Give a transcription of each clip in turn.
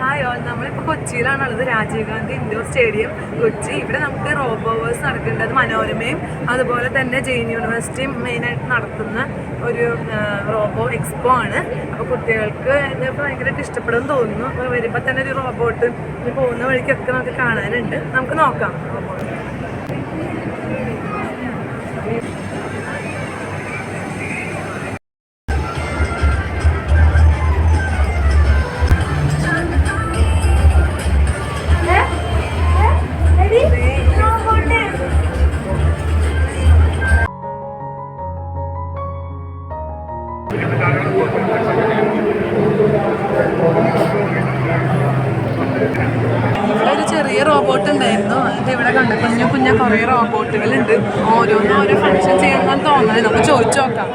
Hi all, നമ്മളിപ്പോൾ കൊച്ചിയിലാണുള്ളത്. Rajiv Gandhi indoor stadium Kochi. ഇവിടെ നമുക്ക് റോബോവേഴ്സ് നടക്കേണ്ടത് മനോരമയും അതുപോലെ തന്നെ ജെയിൻ യൂണിവേഴ്സിറ്റിയും മെയിനായിട്ട് നടത്തുന്ന ഒരു റോബോ എക്സ്പോ ആണ്. അപ്പോൾ കുട്ടികൾക്ക് ഇതിപ്പോൾ ഭയങ്കരമായിട്ട് ഇഷ്ടപ്പെടുമെന്ന് തോന്നുന്നു. അപ്പോൾ വരുമ്പോൾ തന്നെ ഒരു റോബോട്ട് പോകുന്ന വഴിക്കൊക്കെ നമുക്ക് കാണാനുണ്ട്. നമുക്ക് നോക്കാം റോബോട്ട്. ഒരു ചെറിയ റോബോട്ട് ഉണ്ടായിരുന്നു. അത് ഇവിടെ കണ്ട കുഞ്ഞ കുറേ റോബോട്ടുകളുണ്ട്. ഓരോന്നും ഓരോ ഫങ്ഷൻ ചെയ്യുന്നതെന്ന് തോന്നുന്നത്. നമുക്ക് ചോദിച്ചു നോക്കാം.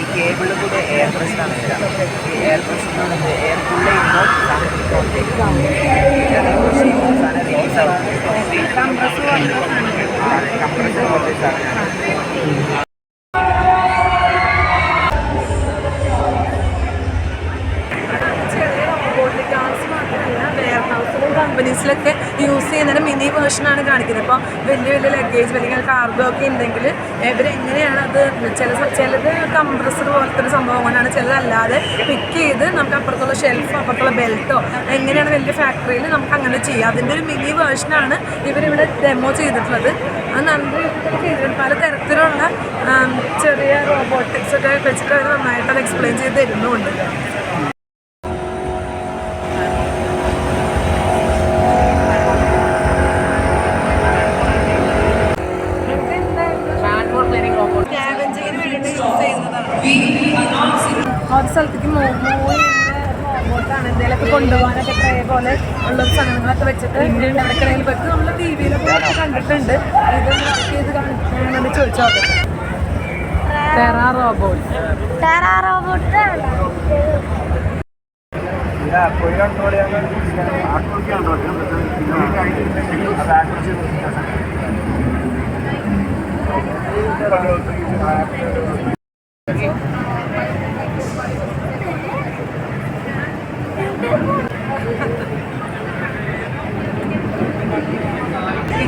ഈ കേബിളിൽ കൂടെ എയർ പ്രഷറാണ് വരിക. ഈ എയർ പ്രഷർ എന്ന് പറയുന്നത് എയർക്കുള്ള ഇങ്ങോട്ട് കംപ്രസർ പോലത്തെ സാധനമാണ്. കമ്പനീസിലൊക്കെ യൂസ് ചെയ്യുന്നതിന് മിനി വേർഷനാണ് കാണിക്കുന്നത്. അപ്പോൾ വലിയ ലഗേജ് അല്ലെങ്കിൽ കാർഗോ ഒക്കെ ഉണ്ടെങ്കിൽ ഇവരെങ്ങനെയാണ് അത് ചിലത് കംപ്രസർ പോലത്തെ ഒരു സംഭവം കൊണ്ടാണ്, ചിലതല്ലാതെ പിക്ക് ചെയ്ത് നമുക്ക് അപ്പുറത്തുള്ള ഷെൽഫോ അപ്പുറത്തുള്ള ബെൽറ്റോ എങ്ങനെയാണ് വലിയ ഫാക്ടറിയിൽ നമുക്ക് അങ്ങനെ ചെയ്യാം. അതിൻ്റെ ഒരു മിനി വേർഷനാണ് ഇവരിവിടെ ഡെമോ ചെയ്തിട്ടുള്ളത്. അത് നന്നായിട്ട് ചെയ്തിട്ടുണ്ട്. പല തരത്തിലുള്ള ചെറിയ റോബോട്ടിക്സ് ഒക്കെ വെച്ചിട്ട് അവർ നന്നായിട്ട് അത് എക്സ്പ്ലെയിൻ ചെയ്ത് തരുന്നുമുണ്ട്. ഒരു സ്ഥലത്തേക്ക് മൂവ് റോബോട്ടാണ്. എന്തെങ്കിലുമൊക്കെ കൊണ്ടുപോകാനൊക്കെ ട്രേ പോലെ ഉള്ള സാധനങ്ങളൊക്കെ വെച്ചിട്ട് ഇടയ്ക്കിടയിൽ പറ്റും. നമ്മൾ ടി വിയിലൊക്കെ കണ്ടിട്ടുണ്ട്. ഇത് വർക്ക് ചെയ്ത് കാണിക്കാനാണ് ചോദിച്ചു നോക്കട്ടെ. ടെറാ റോബോട്ട്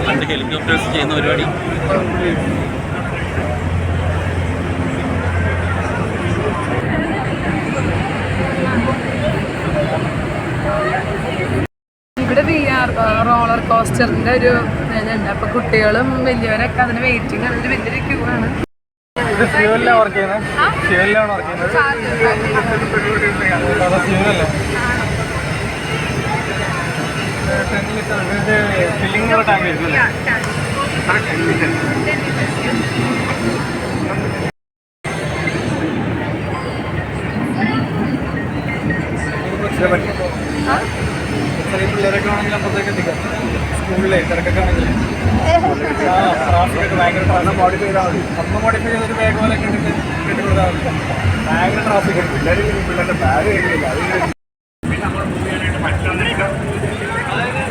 പണ്ട് ഹെലികോപ്റ്റേഴ്സ് ചെയ്യുന്ന പരിപാടി. ഇവിടെ റോളർ കോസ്റ്ററിന്റെ ഒരു ഇതുണ്ട്. അപ്പൊ കുട്ടികളും വലിയവരൊക്കെ അതിന് വെയിറ്റിംഗ് ആണ്. ഒരു വലിയൊരു ക്യൂ ആണ്. ഫ്യൂവലിലാണ് വർക്ക് ചെയ്യുന്നത്. ഫ്യൂവലിലാണ് വർക്ക് ചെയ്യുന്നത്. ഫില്ലിംഗ് ടാങ്ക് ആയിരിക്കും അല്ലേ? ചെറിയ പിള്ളേരൊക്കെ ആണെങ്കിൽ അപ്പുറത്തേക്ക് എത്തിക്കാം. സ്കൂളിലെ തിരക്കൊക്കെ ആണെങ്കിൽ ട്രാഫിക് ഒക്കെ ഭയങ്കര മോഡിഫൈ ചെയ്താൽ മതി. ഒന്ന് മോഡിഫൈ ചെയ്തൊരു ബാഗ് പോലെ കെട്ടിക്കൊടുത്താൽ മതി. ഭയങ്കര ട്രാഫിക് പിള്ളേരുടെ ബാഗ് കഴിയില്ല. പിന്നെ നമ്മൾ മൂവ് ചെയ്യാനായിട്ട് മറ്റൊന്നില്ല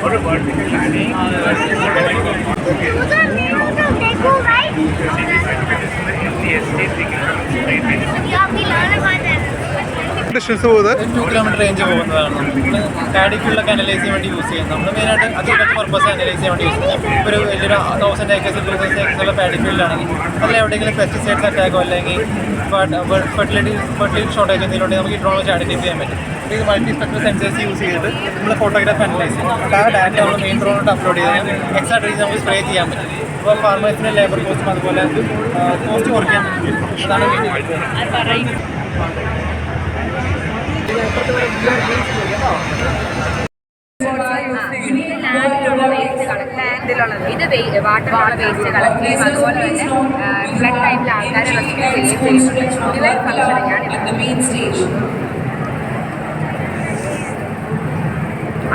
ഒരു വെർട്ടിക്കൽ ലാൻഡിംഗ്. ഡിസ്റ്റൻസ് പോകുന്നത് 2 കിലോമീറ്റർ റേഞ്ച് പോകുന്നതാണ്. നമ്മൾ പാഡിക്കുള്ളൊക്കെ അനലൈസ് ചെയ്യാൻ വേണ്ടി യൂസ് ചെയ്യുന്നത്. നമ്മൾ മെയിനായിട്ട് അഗ്രികൾച്ചർ പർപ്പസ് അനലൈസ് ചെയ്യാൻ വേണ്ടി യൂസ് ചെയ്യും. ഒരു വലിയൊരു 1000 acres 2000 acres ഉള്ള പാഡിക്കുള്ളിലാണെങ്കിൽ അതിൽ എവിടെയെങ്കിലും പെസ്റ്റിസൈഡ്സ് അറ്റാക്കോ അല്ലെങ്കിൽ ഫെർട്ടിലിറ്റി ഷോർട്ടേജ് എന്തെങ്കിലും നമുക്ക് ഈ ഡ്രോൺ വെച്ച് ഐഡൻറ്റിഫൈ ചെയ്യാൻ പറ്റും. ഇത് മൾട്ടി സ്പെക്ട്രൽ സെൻസേഴ്സ് യൂസ് ചെയ്തിട്ട് നമ്മൾ ഫോട്ടോഗ്രാഫ് അനലൈസ് ചെയ്യും. അപ്പോൾ ആ ഡാറ്റ നമ്മൾ മെയിൻ ഡ്രോണിലോട്ട് അപ്ലോഡ് ചെയ്താൽ എക്സ്ട്രാ ഡേയ്സ് നമുക്ക് സ്പ്രേ ചെയ്യാൻ പറ്റും. അപ്പോൾ ഫാർമേഴ്സിൻ്റെ ലേബർ കോസ്റ്റും അതുപോലെ കോസ്റ്റ് കുറയ്ക്കാൻ പറ്റും. അതാണ് മെയിൻ. ലാൻഡിലുള്ള വേസ്റ്റ് കളക്ട് ഇത് വാട്ടറിലുള്ള വേസ്റ്റ് കളക്ട് ചെയ്യും. അതുപോലെ തന്നെ ഫ്ലഡ് ടൈമിൽ ആൾക്കാരെ റെസ്ക്യൂ ചെയ്യുന്നുണ്ട്. ഡിവൈൻ ഫംഗ്ഷനിങ് ആണ്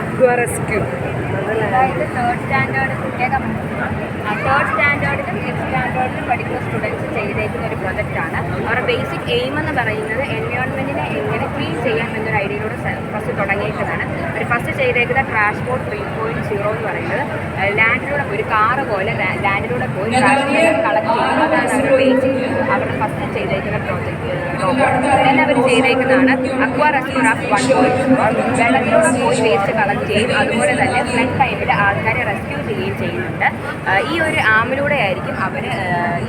അക്വാ റെസ്ക്യൂ. അതായത് തേർഡ് സ്റ്റാൻഡേർഡിലും ഫിഫ്ത്ത് സ്റ്റാൻഡേർഡിലും പഠിക്കുന്ന സ്റ്റുഡൻസ് ചെയ്തേക്കുന്ന ഒരു പ്രൊജക്റ്റാണ്. അവരുടെ ബേസിക് എയിം എന്ന് പറയുന്നത് എൻവയോൺമെൻറ്റിനെ എങ്ങനെ ക്ലീൻ ചെയ്യാൻ എന്നൊരു ഐഡിയയിലൂടെ ഫസ്റ്റ് തുടങ്ങിയേക്കുന്നതാണ്. അവർ ഫസ്റ്റ് ചെയ്തേക്കുന്ന ട്രാൻസ്പോർട്ട് 3.0 എന്ന് പറയുന്നത് ലാൻഡിലൂടെ ഒരു കാറ് പോലെ ലാൻഡിലൂടെ പോയി ട്രാൻസ്പോർട്ട് കളക്ട് ചെയ്യുന്നത്. അതാണ് അവരുടെ ബേസിക് അവരുടെ ഫസ്റ്റ് ചെയ്തേക്കുന്ന പ്രോജക്റ്റ്. തന്നെ അവർ ചെയ്തേക്കുന്നതാണ് അക്വാ റെസ്ക്യൂ ആപ്പ് 1.0. വെള്ളത്തിലൂടെ പോയി വേസ്റ്റ് കളക്ട് ചെയ്യും. അതുപോലെ തന്നെ ഫ്ലഡ് ടൈമിൽ ആൾക്കാരെ റെസ്ക്യൂ ചെയ്യുകയും ചെയ്യുന്നുണ്ട്. ഈ ഒരു ആമിലൂടെ ആയിരിക്കും അവർ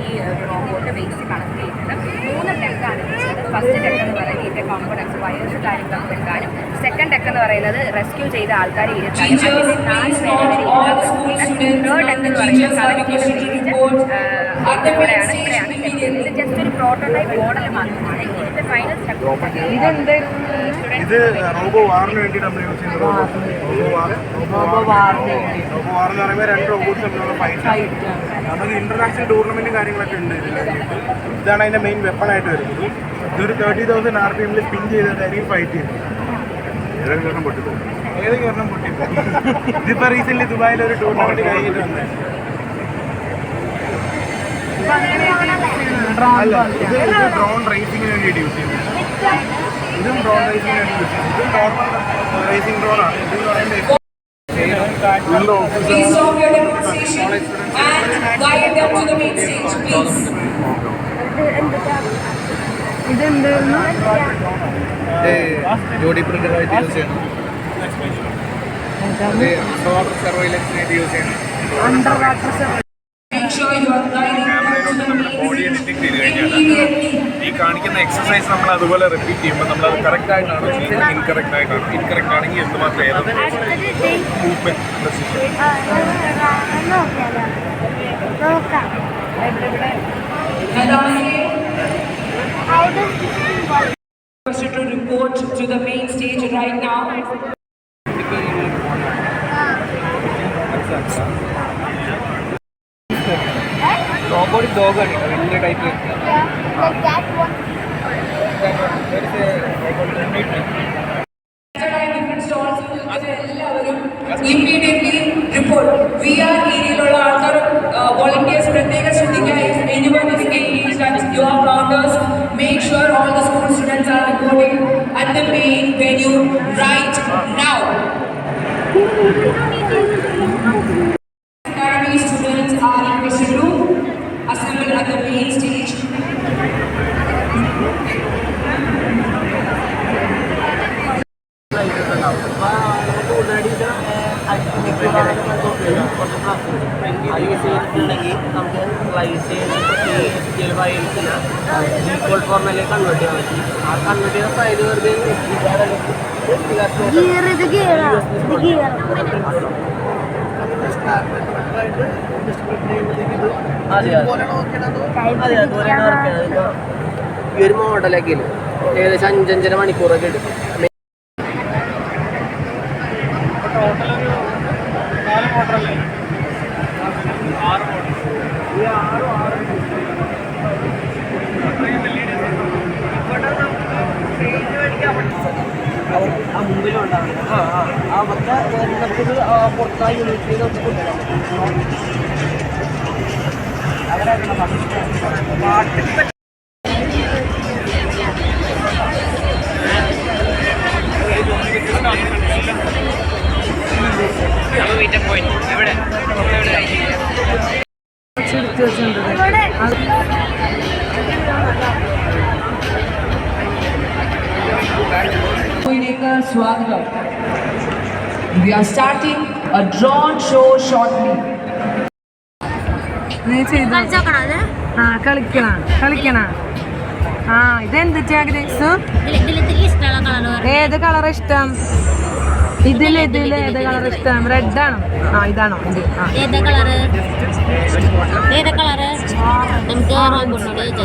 ഈ റോബോട്ട് വേസ്റ്റ് കളക്ട് ചെയ്യുന്നത്. 3 ടെക്കാണ് ചെയ്യുന്നത്. ഫസ്റ്റ് ടെക്ക് എന്ന് പറയുന്നത് ഇതിൻ്റെ കമ്പോണൻസ് വയേഴ്സ് കാര്യങ്ങളൊക്കെ എടുക്കാനും, സെക്കൻഡ് ടെക്ക് എന്ന് പറയുന്നത് റെസ്ക്യൂ ചെയ്ത ആൾക്കാരെ ഇരുത്താനും, അതിൻ്റെ 4 പേരെ വരെ ഇരുത്താൻ പറ്റുന്നുണ്ട്. തേർഡ് ടെക്ക് എന്ന് പറയുന്നത് ഇവിടെയാണ് ഇത് ജസ്റ്റ് ഒരു പ്രോട്ടോടൈപ്പ് മോഡൽ മാത്രമാണ്. ഇതിൻ്റെ ഫൈനൽ സ്റ്റെപ്പ് ഇത് റോബോ വാറിന് വേണ്ടി നമ്മൾ യൂസ് ചെയ്യുന്ന റോബോ വാർ എന്ന് പറയുമ്പോൾ 2 റോബോട്ട്സ് തമ്മിലുള്ള ഫൈറ്റ്. നമുക്ക് ഇന്റർനാഷണൽ ടൂർണമെന്റും കാര്യങ്ങളൊക്കെ ഉണ്ട് ഇതിൽ. ഇതാണ് അതിൻ്റെ മെയിൻ വെപ്പണായിട്ട് വരുന്നത്. ഇതൊരു 30,000 RPM സ്പിൻ ചെയ്തിട്ടായിരിക്കും ഫൈറ്റ് ചെയ്യുന്നത്. ഏതെങ്കിലും പൊട്ടിപ്പോകും, ഏതെങ്കിലും പൊട്ടിപ്പോകും. ഇതിപ്പോൾ റീസെൻ്റ്ലി ദുബായിലൊരു ടൂർണമെൻറ്റ് കഴിഞ്ഞിട്ട് വന്നത്. അല്ല, ഇത് ഡ്രോൺ റേസിങ്ങിന് വേണ്ടിയിട്ട് യൂസ് ചെയ്യുന്നത്. ഇതും ഡ്രോൺ റേസിങ്ങിന് വേണ്ടി യൂസ് ചെയ്യുന്നത്. ഇതും നോർമൽ റേസിംഗ് ഡ്രോണാണ്. ഇതെന്ന് പറയുന്നത് ജോഡി പ്രിന്ററായിട്ട് യൂസ് ചെയ്യണം. വാട്ടർ സർവൈലൻസിനായിട്ട് യൂസ് ചെയ്യണം. ബോഡി എഡിറ്റിംഗ് ചെയ്ത് കഴിഞ്ഞാൽ ഈ കാണിക്കുന്ന എക്സസൈസ് നമ്മൾ അതുപോലെ റിപ്പീറ്റ് ചെയ്യുമ്പോൾ നമ്മളത് കറക്റ്റ് ആയിട്ടാണോ ചെയ്യുന്നത്, ഇൻകറക്റ്റ് ആയിട്ടാണോ, ഇൻകറക്റ്റ് ആണെങ്കിൽ എന്തുമാത്രം ഏത് movement to report to the main stage right now. Robotic ഡോഗാണ് വലിയ ടൈപ്പ്. Immediately report. VR ഏരിയയിലുള്ള ആൾക്കാർ വോളണ്ടിയേഴ്സ് പ്രത്യേകം ശ്രദ്ധിക്കുക. If anyone is engaged at your counters, make sure all the school students are reporting at the main venue right now. Academy students are requested to assemble at the main stage. ണ്ടെങ്കിൽ നമുക്ക് slice default ഫോർമാറ്റിലേക്ക് convert ചെയ്യാൻ പറ്റും. ആ convert ചെയ്യുന്ന side വെറുതെ ഈ ഒരു മോഡലൊക്കെ ഏകദേശം 5-5.5 മണിക്കൂറൊക്കെ എടുക്കും. ആ മുമ്പിലുണ്ടാവുന്നത് അവർക്ക് നമുക്കിത് പുറത്തായി യൂണിറ്റിൽ വെച്ച് കൊണ്ടുവരാം. We are starting a drone show shortly. കളിക്കണ ഇതെന്താ ഏത് കളർ ഇഷ്ടം? ഇതിൽ ഏത് കളർ ഇഷ്ടം? റെഡ് ആണോ? ഇതാണോ?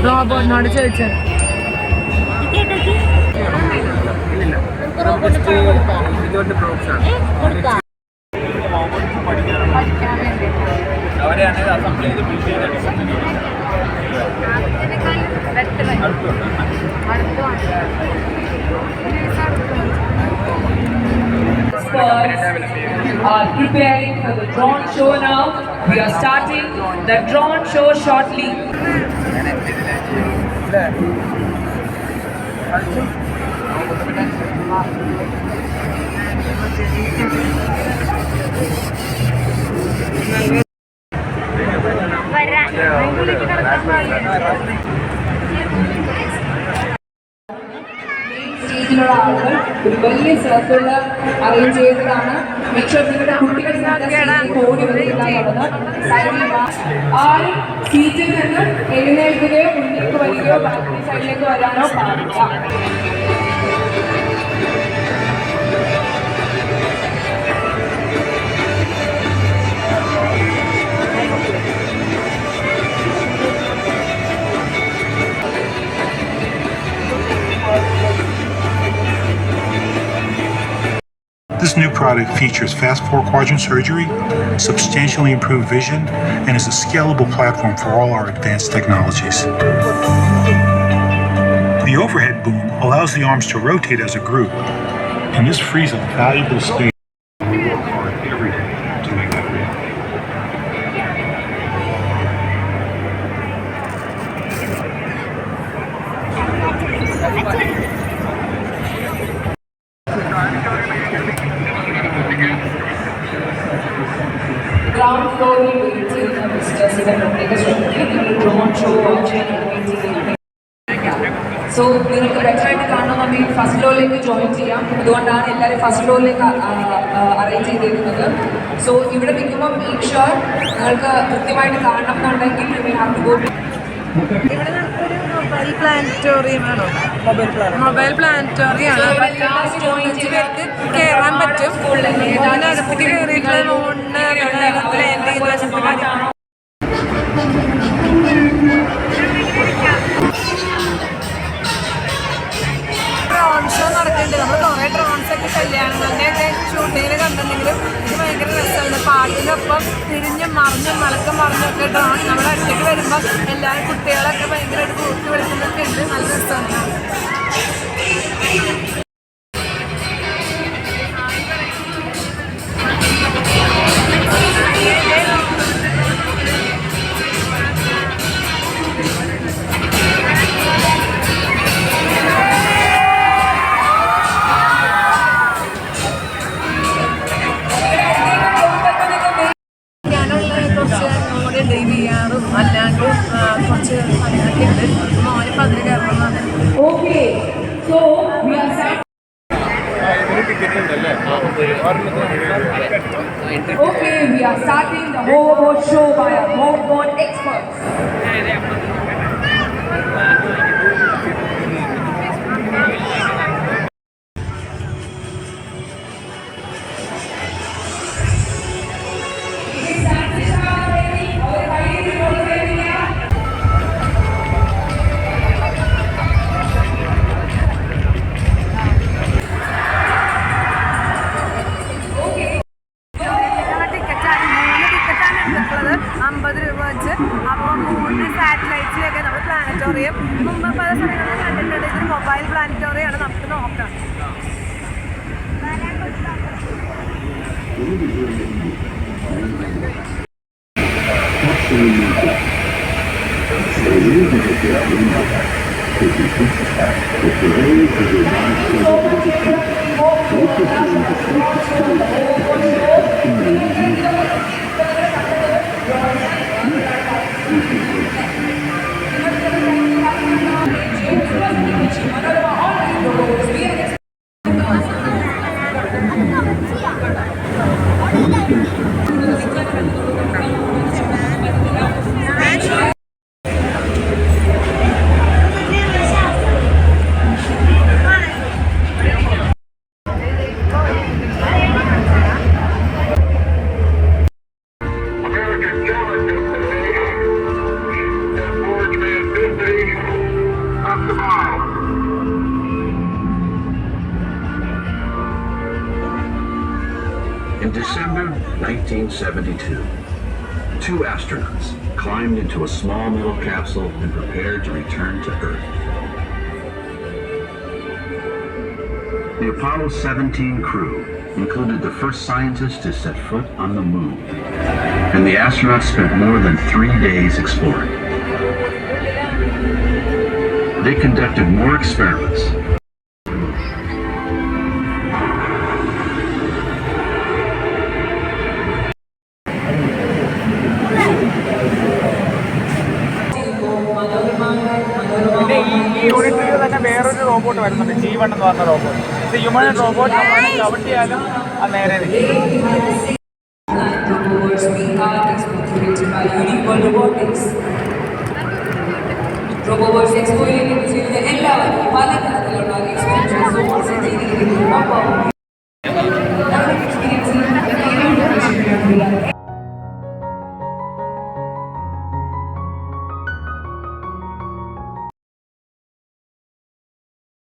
റോബോട്ടിനോട് ചോദിച്ചത്. ഇതുകൊണ്ട് പഠിക്കാൻ വേണ്ടിയിട്ട് അവരെയാണ് അസംബിൾ ചെയ്ത് ബിൽഡ് ചെയ്തെടുക്കുന്നത്. Are preparing for the drone show now. We are starting the drone show shortly. സ്റ്റേജിലുള്ള ആളുകൾ ഒരു വലിയ സർക്കിളിൽ അറേഞ്ച് ചെയ്തതാണ്. നിങ്ങളുടെ കുട്ടികൾ ഓടി വരികയാണുള്ളത്. ആരും സീറ്റിൽ നിന്ന് എഴുന്നേൽക്കുകയോ മുന്നിലേക്ക് വരികയോ ബാക്കി സൈഡിലേക്ക് വരാനോ പാടില്ല. This new product features fast 4-quadrant surgery, substantially improved vision, and is a scalable platform for all our advanced technologies. The overhead boom allows the arms to rotate as a group, and this frees up valuable space. We work hard every day to make that reality. Ground floor will be വിസിറ്റേഴ്സിന്റെ പ്രത്യേക ശ്രദ്ധയ്ക്ക് drone show so നിങ്ങൾക്ക് ബെറ്ററായിട്ട് കാണണമെന്നുണ്ടെങ്കിൽ first ഫ്ലോറിലേക്ക് join ചെയ്യാം. അതുകൊണ്ടാണ് എല്ലാവരും first ഫ്ലോറിലേക്ക് arrange ചെയ്തിരിക്കുന്നത്. So ഇവിടെ നിൽക്കുമ്പോൾ മേക്ക് ഷുവർ നിങ്ങൾക്ക് കൃത്യമായിട്ട് കാണണം എന്നുണ്ടെങ്കിൽ യു ഹാവ് ടു ഗോ. ഇവിടെ നമുക്കൊരു മൊബൈൽ പ്ലാനറ്റോറിയം ആണോ? മൊബൈൽ പ്ലാനറ്റോറിയം ആണ്. 25 പേർക്ക് കയറാൻ പറ്റും. അതിനകത്തേക്ക് കയറിയിട്ടുള്ള ലോണിന് ലാൻഡ് ചെയ്യുന്ന കാര്യം ഡ്രോൺ ഷോ നടക്കുന്നുണ്ട്. നമ്മൾ കുറേ ഡ്രോൺസ് ഒക്കെ കല്യാണങ്ങളുടെയൊക്കെ ഷൂട്ടിങ്ങിൽ കണ്ടിട്ടുണ്ടെങ്കിലും ഇത് ഭയങ്കര രസമാണ്. പാട്ടിനൊപ്പം തിരിഞ്ഞും മറിഞ്ഞും മലക്കം മറിഞ്ഞൊക്കെ ഡ്രോൺ നമ്മുടെ അടുത്തേക്ക് വരുമ്പോൾ എല്ലാവരും കുട്ടികളൊക്കെ ഭയങ്കരമായിട്ട് കൂട്ടി വിളിക്കുന്നൊക്കെ ഉണ്ട്. നല്ല രസമാണ്. അല്ലാണ്ടും കുറച്ച് പണികളൊക്കെ ഉണ്ട്. മോനിപ്പോൾ അതിൽ കയറണമെന്നാണ്. Okay, so we are set. Okay, we are starting the hoverboard show by our hoverboard experts. അപ്പോൾ 3 സാറ്റലൈറ്റ്സിലൊക്കെ നമ്മൾ പ്ലാനറ്റോറിയം മുമ്പ് പല സ്ഥലങ്ങളിലും കണ്ടിട്ടുണ്ട്. ഇതൊരു മൊബൈൽ പ്ലാനറ്റോറിയം ആണ്. നമുക്ക് നോക്കാം. In December 1972, 2 astronauts climbed into a small metal capsule and prepared to return to Earth. The Apollo 17 crew included the first scientists to set foot on the moon, and the astronauts spent more than 3 days exploring. They conducted more experiments. ഈ യൂണിറ്റിൽ തന്നെ വേറൊരു robot വരുന്നുണ്ട്, G1 എന്ന് പറഞ്ഞ robot. ഇത് human robot നമ്മളെ ചവിട്ടിയാലും അത് നേരെ നിൽക്കും. Robots, we are executed by Uniworld Robotics. Robots expo ചെയ്യുന്ന എല്ലാവരും പല തരത്തിലുള്ള എക്സ്പീരിയൻസ് ചെയ്തിരിക്കുന്നു. അപ്പോൾ